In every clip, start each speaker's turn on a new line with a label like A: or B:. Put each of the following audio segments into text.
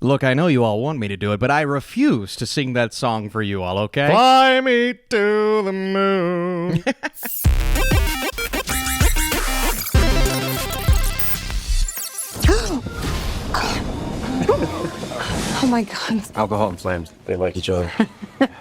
A: Look, I know you all want me to do it, but I refuse to sing that song for you all, okay?
B: Fly me to the moon.
C: Oh my God.
D: Alcohol and flames. They like each other.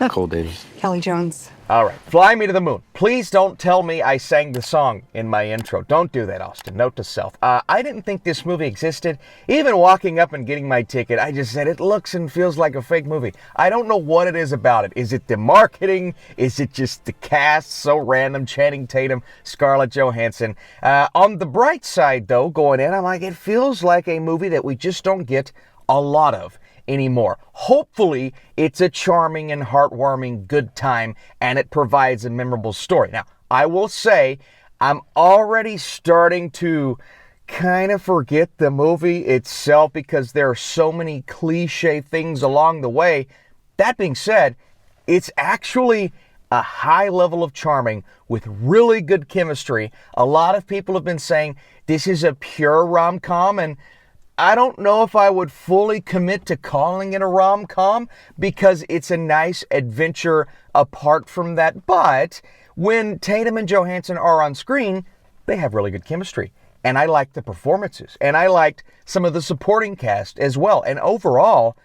D: Cold days.
C: Kelly Jones.
B: All right, Fly Me to the Moon. Please don't tell me I sang the song in my intro. Don't do that, Austin. Note to self. I didn't think this movie existed. Even walking up and getting my ticket, I just said it looks and feels like a fake movie. I don't know what it is about it. Is it the marketing? Is it just the cast so random? Channing Tatum, Scarlett Johansson. On the bright side, though, going in, I'm like, it feels like a movie that we just don't get a lot of anymore. Hopefully, it's a charming and heartwarming good time, and it provides a memorable story. Now, I will say, I'm already starting to kind of forget the movie itself because there are so many cliche things along the way. That being said, it's actually a high level of charming with really good chemistry. A lot of people have been saying this is a pure rom-com, and I don't know if I would fully commit to calling it a rom-com because it's a nice adventure apart from that. But when Tatum and Johansson are on screen, they have really good chemistry. And I liked the performances. And I liked some of the supporting cast as well. And overall,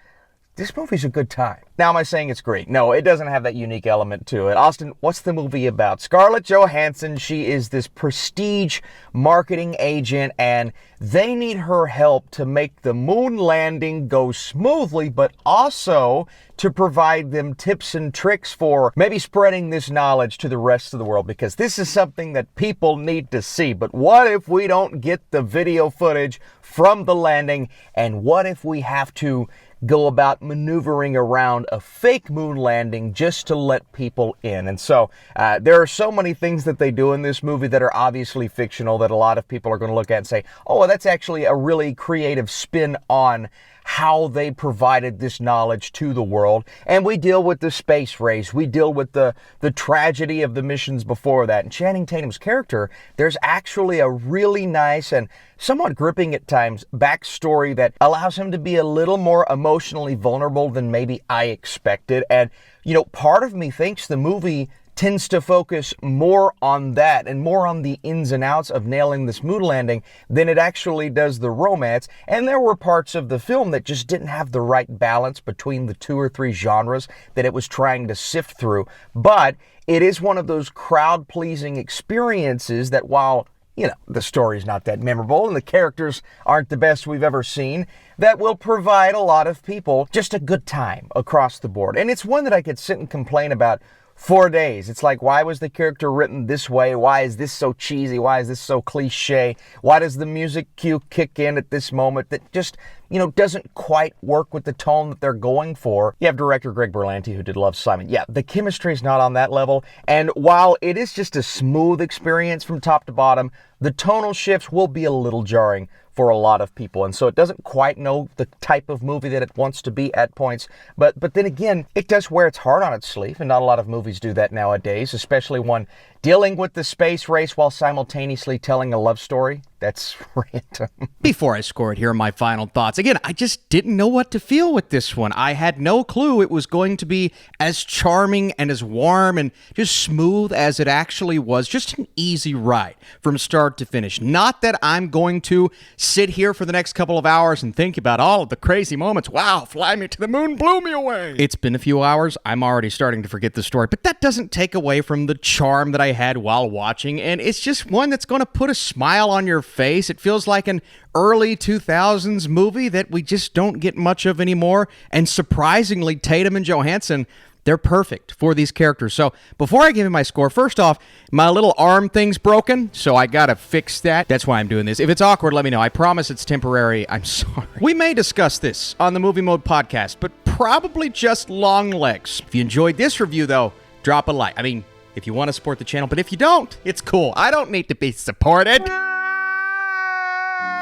B: this movie's a good time. Now, am I saying it's great? No, it doesn't have that unique element to it. Austin, what's the movie about? Scarlett Johansson, she is this prestige marketing agent, and they need her help to make the moon landing go smoothly, but also to provide them tips and tricks for maybe spreading this knowledge to the rest of the world, because this is something that people need to see. But what if we don't get the video footage from the landing, and what if we have to go about maneuvering around a fake moon landing just to let people in? And so there are so many things that they do in this movie that are obviously fictional that a lot of people are going to look at and say, oh, well, that's actually a really creative spin on how they provided this knowledge to the world. And we deal with the space race. We deal with the tragedy of the missions before that. And Channing Tatum's character, there's actually a really nice and somewhat gripping at times backstory that allows him to be a little more emotionally vulnerable than maybe I expected. And, you know, part of me thinks the movie tends to focus more on that and more on the ins and outs of nailing this moon landing than it actually does the romance. And there were parts of the film that just didn't have the right balance between the 2 or 3 genres that it was trying to sift through. But it is one of those crowd-pleasing experiences that, while, you know, the story's not that memorable and the characters aren't the best we've ever seen, that will provide a lot of people just a good time across the board. And it's one that I could sit and complain about 4 days. It's like, why was the character written this way? Why is this so cheesy? Why is this so cliche? Why does the music cue kick in at this moment that just, you know, doesn't quite work with the tone that they're going for? You have director Greg Berlanti, who did Love, Simon. Yeah, the chemistry is not on that level. And while it is just a smooth experience from top to bottom, the tonal shifts will be a little jarring for a lot of people. And so it doesn't quite know the type of movie that it wants to be at points. But then again, it does wear its heart on its sleeve, and not a lot of movies do that nowadays, especially one dealing with the space race while simultaneously telling a love story. That's random.
A: Before I score it, here are my final thoughts. Again, I just didn't know what to feel with this one. I had no clue it was going to be as charming and as warm and just smooth as it actually was. Just an easy ride from start to finish. Not that I'm going to sit here for the next couple of hours and think about all of the crazy moments. Wow, Fly Me to the Moon blew me away. It's been a few hours. I'm already starting to forget the story, but that doesn't take away from the charm that I had while watching, and it's just one that's going to put a smile on your face. It feels like an early 2000s movie that we just don't get much of anymore, and surprisingly, Tatum and Johansson, they're perfect for these characters. So before I give you my score, first off, my little arm thing's broken, so I gotta fix that. That's why I'm doing this. If it's awkward, let me know. I promise it's temporary. I'm sorry. We may discuss this on the Movie Mode podcast, but probably just long legs. If you enjoyed this review, though, drop a like. I mean, if you want to support the channel, but if you don't, it's cool. I don't need to be supported.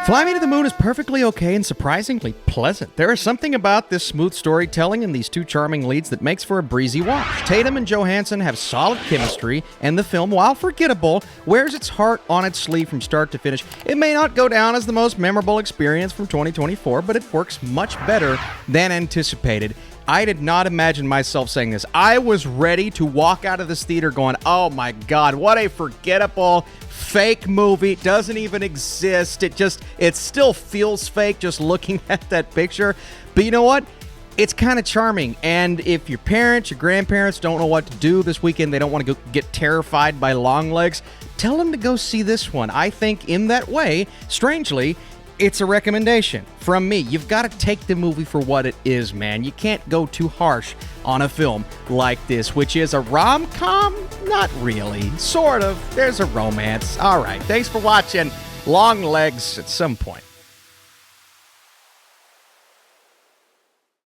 A: Fly Me to the Moon is perfectly okay and surprisingly pleasant. There is something about this smooth storytelling and these two charming leads that makes for a breezy watch. Tatum and Johansson have solid chemistry, and the film, while forgettable, wears its heart on its sleeve from start to finish. It may not go down as the most memorable experience from 2024, but it works much better than anticipated. I did not imagine myself saying this. I was ready to walk out of this theater going, oh my God, what a forgettable fake movie. It doesn't even exist. It still feels fake just looking at that picture. But you know what? It's kind of charming. And if your parents, your grandparents don't know what to do this weekend, they don't want to go get terrified by long legs, tell them to go see this one. I think in that way, strangely, it's a recommendation from me. You've got to take the movie for what it is, man. You can't go too harsh on a film like this, which is a rom-com? Not really. Sort of. There's a romance. All right. Thanks for watching Long Legs at some point.